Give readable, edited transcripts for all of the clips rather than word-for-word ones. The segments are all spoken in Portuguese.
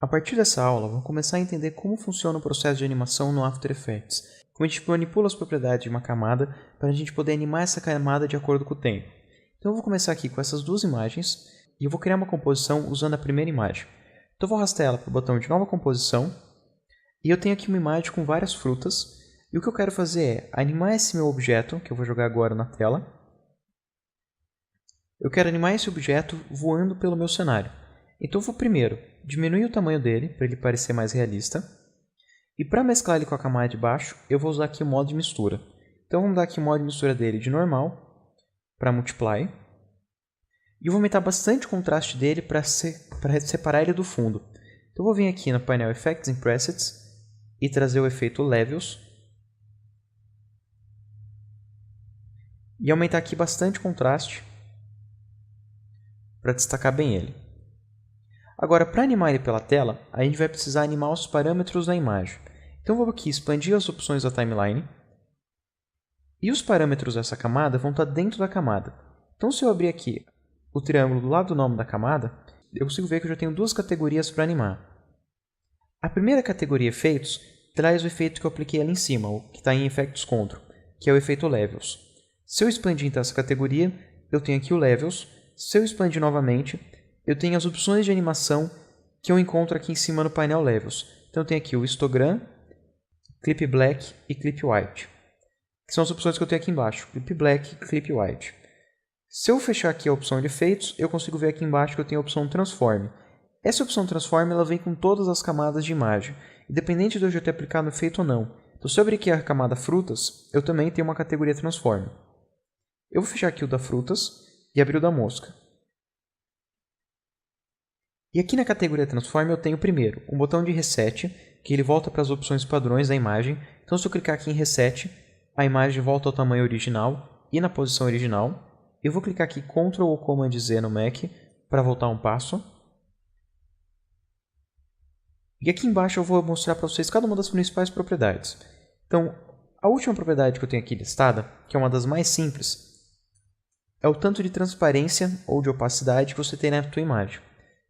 A partir dessa aula, vamos começar a entender como funciona o processo de animação no After Effects, como a gente manipula as propriedades de uma camada para a gente poder animar essa camada de acordo com o tempo. Então eu vou começar aqui com essas duas imagens e eu vou criar uma composição usando a primeira imagem. Então eu vou arrastar ela para o botão de nova composição e eu tenho aqui uma imagem com várias frutas e o que eu quero fazer é animar esse meu objeto, que eu vou jogar agora na tela. Eu quero animar esse objeto voando pelo meu cenário. Então eu vou primeiro diminuir o tamanho dele para ele parecer mais realista. E para mesclar ele com a camada de baixo, eu vou usar aqui o modo de mistura. Então vamos dar aqui o modo de mistura dele de normal para multiply. E eu vou aumentar bastante o contraste dele para separar ele do fundo. Então eu vou vir aqui no painel Effects and Presets e trazer o efeito Levels. E aumentar aqui bastante o contraste para destacar bem ele. Agora, para animar ele pela tela, a gente vai precisar animar os parâmetros da imagem. Então, eu vou aqui expandir as opções da timeline. E os parâmetros dessa camada vão estar dentro da camada. Então, se eu abrir aqui o triângulo do lado do nome da camada, eu consigo ver que eu já tenho duas categorias para animar. A primeira categoria, Efeitos, traz o efeito que eu apliquei ali em cima, o que está em Effects Control, que é o efeito Levels. Se eu expandir então essa categoria, eu tenho aqui o Levels. Se eu expandir novamente, eu tenho as opções de animação que eu encontro aqui em cima no painel Levels. Então eu tenho aqui o Histogram, Clip Black e Clip White, que são as opções que eu tenho aqui embaixo, Clip Black e Clip White. Se eu fechar aqui a opção de efeitos, eu consigo ver aqui embaixo que eu tenho a opção Transform. Essa opção Transform ela vem com todas as camadas de imagem, independente de eu já ter aplicado efeito ou não. Então se eu abrir aqui a camada Frutas, eu também tenho uma categoria Transform. Eu vou fechar aqui o da Frutas e abrir o da Mosca. E aqui na categoria Transform eu tenho primeiro um botão de Reset, que ele volta para as opções padrões da imagem. Então se eu clicar aqui em Reset, a imagem volta ao tamanho original e na posição original. Eu vou clicar aqui Ctrl ou Command Z no Mac para voltar um passo. E aqui embaixo eu vou mostrar para vocês cada uma das principais propriedades. Então, a última propriedade que eu tenho aqui listada, que é uma das mais simples, é o tanto de transparência ou de opacidade que você tem na tua imagem.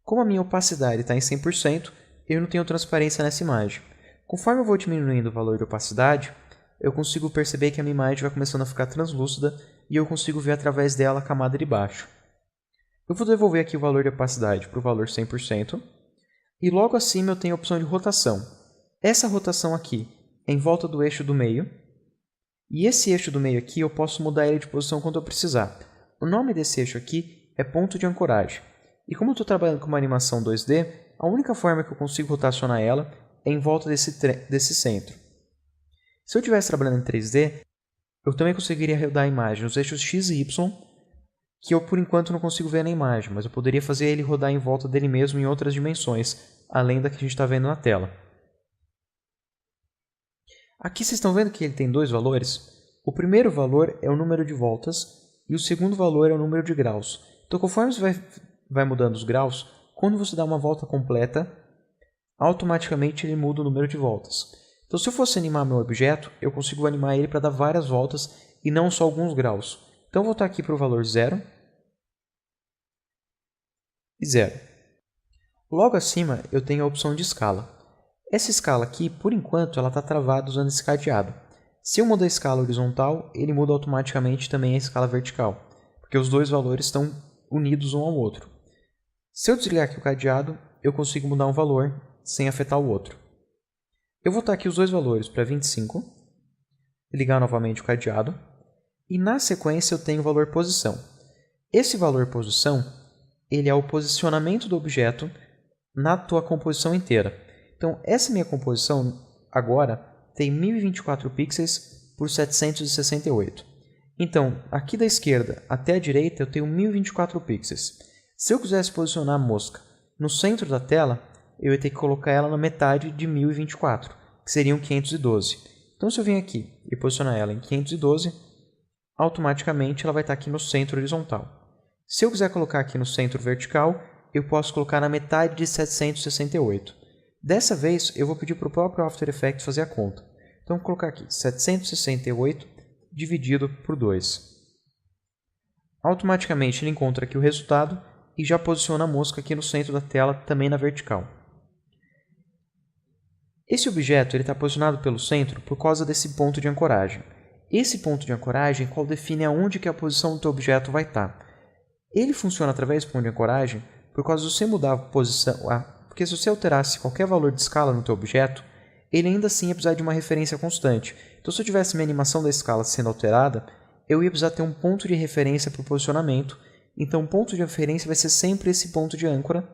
Como a minha opacidade está em 100%, eu não tenho transparência nessa imagem. Conforme eu vou diminuindo o valor de opacidade, eu consigo perceber que a minha imagem vai começando a ficar translúcida e eu consigo ver através dela a camada de baixo. Eu vou devolver aqui o valor de opacidade para o valor 100%. E logo acima eu tenho a opção de rotação. Essa rotação aqui é em volta do eixo do meio. E esse eixo do meio aqui eu posso mudar ele de posição quando eu precisar. O nome desse eixo aqui é ponto de ancoragem. E como eu estou trabalhando com uma animação 2D, a única forma que eu consigo rotacionar ela é em volta desse centro. Se eu estivesse trabalhando em 3D, eu também conseguiria rodar a imagem nos eixos X e Y, que eu por enquanto não consigo ver na imagem, mas eu poderia fazer ele rodar em volta dele mesmo em outras dimensões, além da que a gente está vendo na tela. Aqui vocês estão vendo que ele tem dois valores? O primeiro valor é o número de voltas e o segundo valor é o número de graus. Então conforme você vai mudando os graus, quando você dá uma volta completa, automaticamente ele muda o número de voltas. Então se eu fosse animar meu objeto, eu consigo animar ele para dar várias voltas e não só alguns graus. Então eu vou voltar aqui para o valor 0 e 0. Logo acima eu tenho a opção de escala. Essa escala aqui, por enquanto, ela está travada usando esse cadeado. Se eu mudar a escala horizontal, ele muda automaticamente também a escala vertical, porque os dois valores estão unidos um ao outro. Se eu desligar aqui o cadeado, eu consigo mudar um valor sem afetar o outro. Eu vou botar aqui os dois valores para 25, ligar novamente o cadeado, e na sequência eu tenho o valor posição. Esse valor posição, ele é o posicionamento do objeto na tua composição inteira. Então, essa minha composição agora tem 1024 pixels por 768. Então, aqui da esquerda até a direita eu tenho 1024 pixels. Se eu quisesse posicionar a mosca no centro da tela, eu ia ter que colocar ela na metade de 1024, que seriam 512. Então, se eu vim aqui e posicionar ela em 512, automaticamente ela vai estar aqui no centro horizontal. Se eu quiser colocar aqui no centro vertical, eu posso colocar na metade de 768. Dessa vez, eu vou pedir para o próprio After Effects fazer a conta. Então, vou colocar aqui 768 dividido por 2. Automaticamente, ele encontra aqui o resultado e já posiciona a mosca aqui no centro da tela, também na vertical. Esse objeto está posicionado pelo centro por causa desse ponto de ancoragem. Esse ponto de ancoragem qual define aonde que a posição do teu objeto vai estar. Ele funciona através do ponto de ancoragem por causa de você mudar a posição, porque se você alterasse qualquer valor de escala no teu objeto, ele ainda assim ia precisar de uma referência constante. Então, se eu tivesse minha animação da escala sendo alterada, eu ia precisar ter um ponto de referência para o posicionamento. Então, o ponto de referência vai ser sempre esse ponto de âncora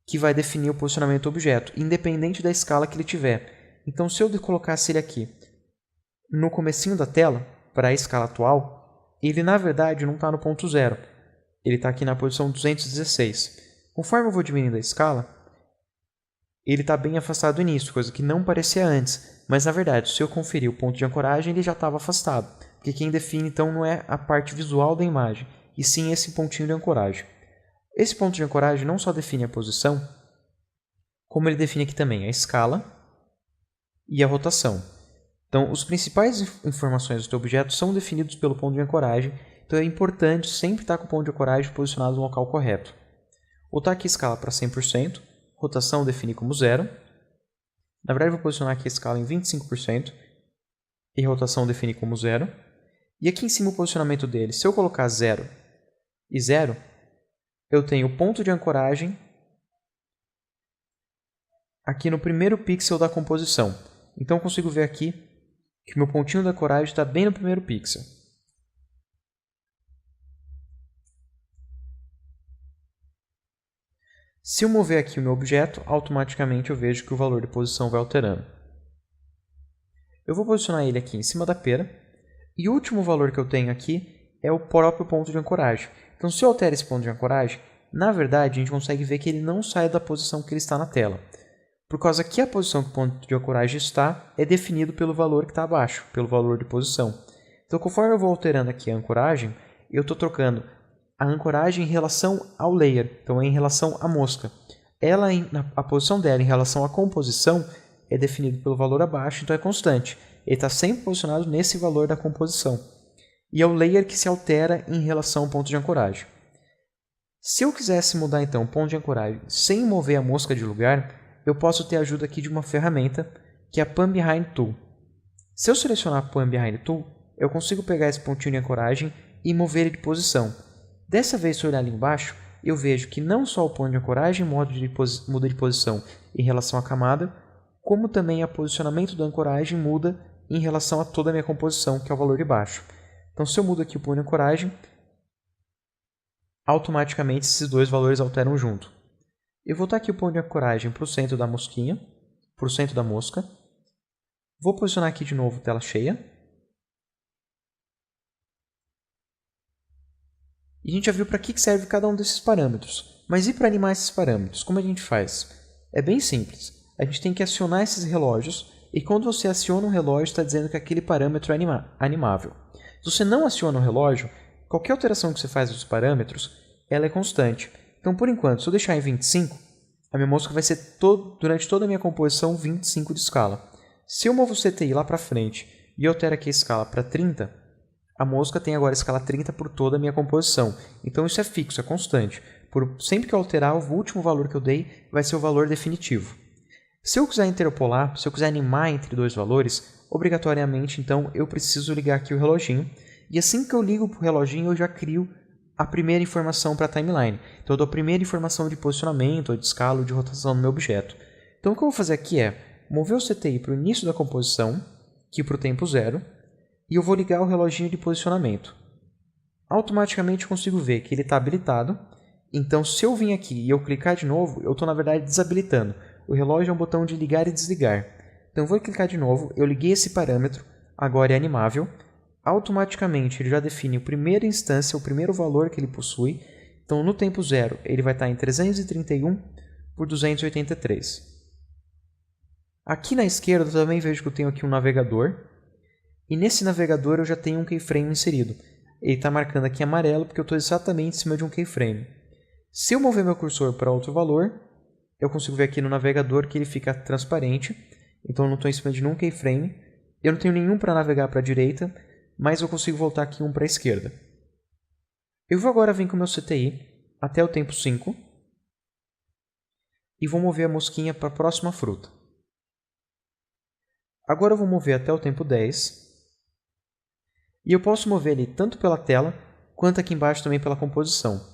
que vai definir o posicionamento do objeto, independente da escala que ele tiver. Então, se eu colocasse ele aqui no comecinho da tela, para a escala atual, ele na verdade não está no ponto 0. Ele está aqui na posição 216. Conforme eu vou diminuindo a escala, ele está bem afastado do início, coisa que não parecia antes. Mas na verdade, se eu conferir o ponto de ancoragem, ele já estava afastado. Porque quem define então não é a parte visual da imagem, e sim esse pontinho de ancoragem. Esse ponto de ancoragem não só define a posição, como ele define aqui também a escala e a rotação. Então, as principais informações do teu objeto são definidos pelo ponto de ancoragem, então é importante sempre estar com o ponto de ancoragem posicionado no local correto. Vou botar aqui a escala para 100%, rotação definir como 0. Na verdade, vou posicionar aqui a escala em 25% e rotação definir como 0. E aqui em cima o posicionamento dele, se eu colocar 0 e 0, eu tenho o ponto de ancoragem aqui no primeiro pixel da composição. Então eu consigo ver aqui que meu pontinho da ancoragem está bem no primeiro pixel. Se eu mover aqui o meu objeto, automaticamente eu vejo que o valor de posição vai alterando. Eu vou posicionar ele aqui em cima da pera, e o último valor que eu tenho aqui é o próprio ponto de ancoragem. Então, se eu altero esse ponto de ancoragem, na verdade, a gente consegue ver que ele não sai da posição que ele está na tela. Por causa que a posição que o ponto de ancoragem está é definido pelo valor que está abaixo, pelo valor de posição. Então, conforme eu vou alterando aqui a ancoragem, eu estou trocando a ancoragem em relação ao layer, então é em relação à mosca. A posição dela em relação à composição é definida pelo valor abaixo, então é constante. Ele está sempre posicionado nesse valor da composição. E é o layer que se altera em relação ao ponto de ancoragem. Se eu quisesse mudar então o ponto de ancoragem sem mover a mosca de lugar, eu posso ter ajuda aqui de uma ferramenta que é a Pan Behind Tool. Se eu selecionar a Pan Behind Tool, eu consigo pegar esse pontinho de ancoragem e mover ele de posição. Dessa vez, se eu olhar ali embaixo, eu vejo que não só o ponto de ancoragem muda de posição em relação à camada, como também o posicionamento da ancoragem muda em relação a toda a minha composição, que é o valor de baixo. Então, se eu mudo aqui o ponto de ancoragem, automaticamente esses dois valores alteram junto. Eu vou botar aqui o ponto de ancoragem para o centro da mosquinha, para o centro da mosca. Vou posicionar aqui de novo tela cheia. E a gente já viu para que serve cada um desses parâmetros. Mas e para animar esses parâmetros? Como a gente faz? É bem simples. A gente tem que acionar esses relógios e quando você aciona um relógio, está dizendo que aquele parâmetro é animável. Se você não aciona o relógio, qualquer alteração que você faz dos parâmetros, ela é constante. Então, por enquanto, se eu deixar em 25, a minha mosca vai ser durante toda a minha composição 25 de escala. Se eu movo o CTI lá para frente e altero aqui a escala para 30, a mosca tem agora a escala 30 por toda a minha composição. Então isso é fixo, é constante. Sempre que eu alterar, o último valor que eu dei vai ser o valor definitivo. Se eu quiser interpolar, se eu quiser animar entre dois valores, obrigatoriamente então eu preciso ligar aqui o reloginho. E assim que eu ligo para o reloginho, eu já crio a primeira informação para a timeline. Então eu dou a primeira informação de posicionamento, ou de escala, ou de rotação no meu objeto. Então o que eu vou fazer aqui é mover o CTI para o início da composição, aqui para o tempo 0, e eu vou ligar o reloginho de posicionamento. Automaticamente eu consigo ver que ele está habilitado. Então, se eu vir aqui e eu clicar de novo, eu estou, na verdade, desabilitando. O relógio é um botão de ligar e desligar. Então, eu vou clicar de novo, eu liguei esse parâmetro, agora é animável. Automaticamente, ele já define a primeira instância, o primeiro valor que ele possui. Então, no tempo 0, ele vai estar em 331 por 283. Aqui na esquerda, eu também vejo que eu tenho aqui um navegador. E nesse navegador eu já tenho um keyframe inserido. Ele está marcando aqui amarelo porque eu estou exatamente em cima de um keyframe. Se eu mover meu cursor para outro valor, eu consigo ver aqui no navegador que ele fica transparente. Então eu não estou em cima de nenhum keyframe. Eu não tenho nenhum para navegar para a direita, mas eu consigo voltar aqui um para a esquerda. Eu vou agora vir com o meu CTI até o tempo 5 e vou mover a mosquinha para a próxima fruta. Agora eu vou mover até o tempo 10. E eu posso mover ele tanto pela tela, quanto aqui embaixo também pela composição.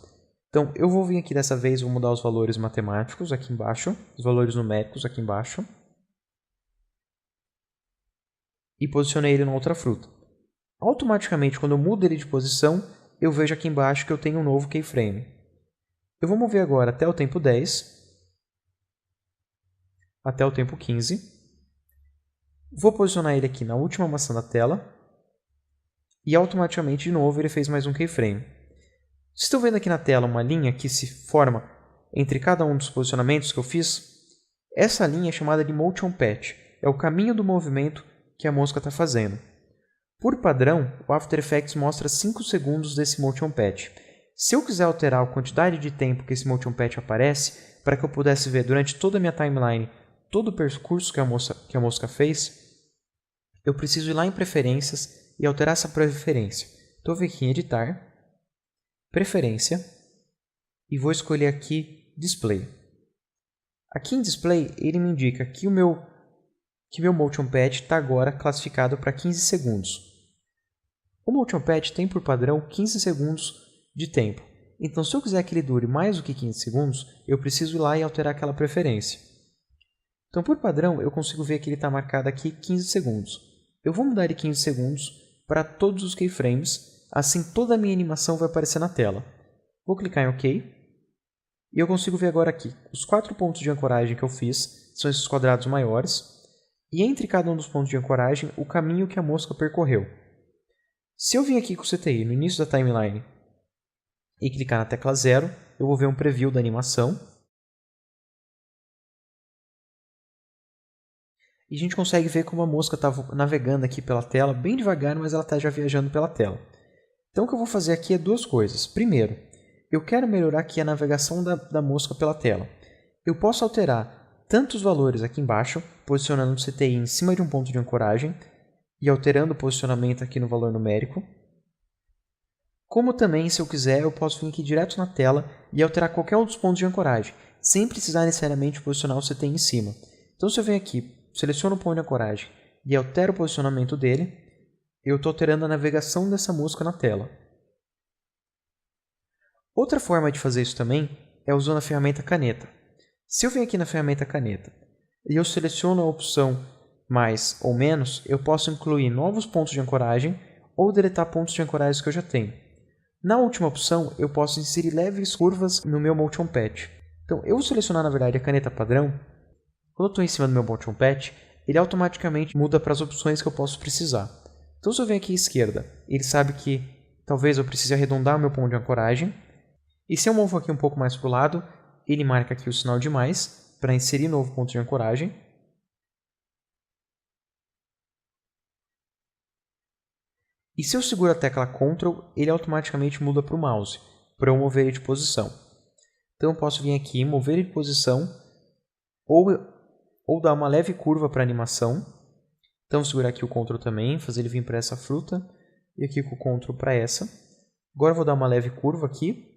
Então, eu vou vir aqui dessa vez, vou mudar os valores matemáticos aqui embaixo, os valores numéricos aqui embaixo. E posicionei ele na outra fruta. Automaticamente, quando eu mudo ele de posição, eu vejo aqui embaixo que eu tenho um novo keyframe. Eu vou mover agora até o tempo 10, até o tempo 15. Vou posicionar ele aqui na última maçã da tela. E automaticamente, de novo, ele fez mais um keyframe. Vocês estão vendo aqui na tela uma linha que se forma entre cada um dos posicionamentos que eu fiz? Essa linha é chamada de Motion Path. É o caminho do movimento que a mosca está fazendo. Por padrão, o After Effects mostra 5 segundos desse Motion Path. Se eu quiser alterar a quantidade de tempo que esse Motion Path aparece, para que eu pudesse ver durante toda a minha timeline todo o percurso que a mosca fez, eu preciso ir lá em Preferências e alterar essa preferência. Então eu venho aqui em Editar, Preferência, e vou escolher aqui Display. Aqui em Display, ele me indica que o meu Motion Path está agora classificado para 15 segundos. O Motion Path tem por padrão 15 segundos de tempo. Então, se eu quiser que ele dure mais do que 15 segundos, eu preciso ir lá e alterar aquela preferência. Então, por padrão, eu consigo ver que ele está marcado aqui 15 segundos. Eu vou mudar ele 15 segundos para todos os keyframes, assim toda a minha animação vai aparecer na tela. Vou clicar em OK. E eu consigo ver agora aqui, os 4 pontos de ancoragem que eu fiz são esses quadrados maiores, e entre cada um dos pontos de ancoragem, o caminho que a mosca percorreu. Se eu vir aqui com o CTI no início da timeline e clicar na tecla 0, eu vou ver um preview da animação. E a gente consegue ver como a mosca está navegando aqui pela tela, bem devagar, mas ela está já viajando pela tela. Então o que eu vou fazer aqui é duas coisas. Primeiro, eu quero melhorar aqui a navegação da mosca pela tela. Eu posso alterar tanto os valores aqui embaixo, posicionando o CTI em cima de um ponto de ancoragem e alterando o posicionamento aqui no valor numérico. Como também, se eu quiser, eu posso vir aqui direto na tela e alterar qualquer um dos pontos de ancoragem, sem precisar necessariamente posicionar o CTI em cima. Então se eu venho aqui, seleciono o ponto de ancoragem e altero o posicionamento dele, eu estou alterando a navegação dessa mosca na tela. Outra forma de fazer isso também é usando a ferramenta caneta. Se eu venho aqui na ferramenta caneta e eu seleciono a opção mais ou menos, eu posso incluir novos pontos de ancoragem ou deletar pontos de ancoragem que eu já tenho. Na última opção, eu posso inserir leves curvas no meu Motion Path. Então, eu vou selecionar, na verdade, a caneta padrão. Quando eu estou em cima do meu Motion Path, ele automaticamente muda para as opções que eu posso precisar. Então, se eu venho aqui à esquerda, ele sabe que talvez eu precise arredondar o meu ponto de ancoragem. E se eu movo aqui um pouco mais para o lado, ele marca aqui o sinal de mais para inserir novo ponto de ancoragem. E se eu seguro a tecla Ctrl, ele automaticamente muda para o mouse, para eu mover ele de posição. Então eu posso vir aqui, mover ele de posição, ou dar uma leve curva para a animação. Então segurar aqui o Ctrl também, fazer ele vir para essa fruta, e aqui com o Ctrl para essa. Agora eu vou dar uma leve curva aqui.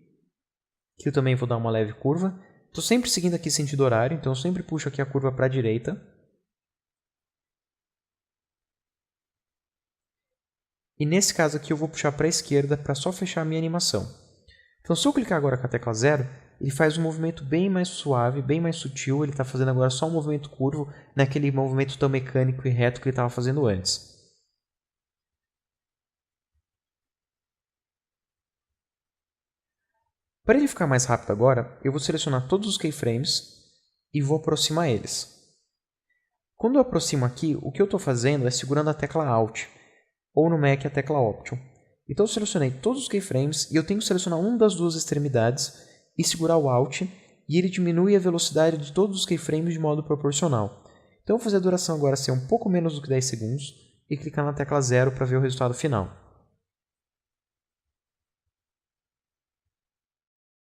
Aqui eu também vou dar uma leve curva. Estou sempre seguindo aqui sentido horário, então eu sempre puxo aqui a curva para a direita. E nesse caso aqui eu vou puxar para a esquerda para só fechar a minha animação. Então se eu clicar agora com a tecla 0, ele faz um movimento bem mais suave, bem mais sutil. Ele está fazendo agora só um movimento curvo, naquele movimento tão mecânico e reto que ele estava fazendo antes. Para ele ficar mais rápido agora, eu vou selecionar todos os keyframes e vou aproximar eles. Quando eu aproximo aqui, o que eu estou fazendo é segurando a tecla Alt, ou no Mac a tecla Option. Então eu selecionei todos os keyframes e eu tenho que selecionar uma das duas extremidades e segurar o Alt, e ele diminui a velocidade de todos os keyframes de modo proporcional. Então eu vou fazer a duração agora ser um pouco menos do que 10 segundos e clicar na tecla 0 para ver o resultado final.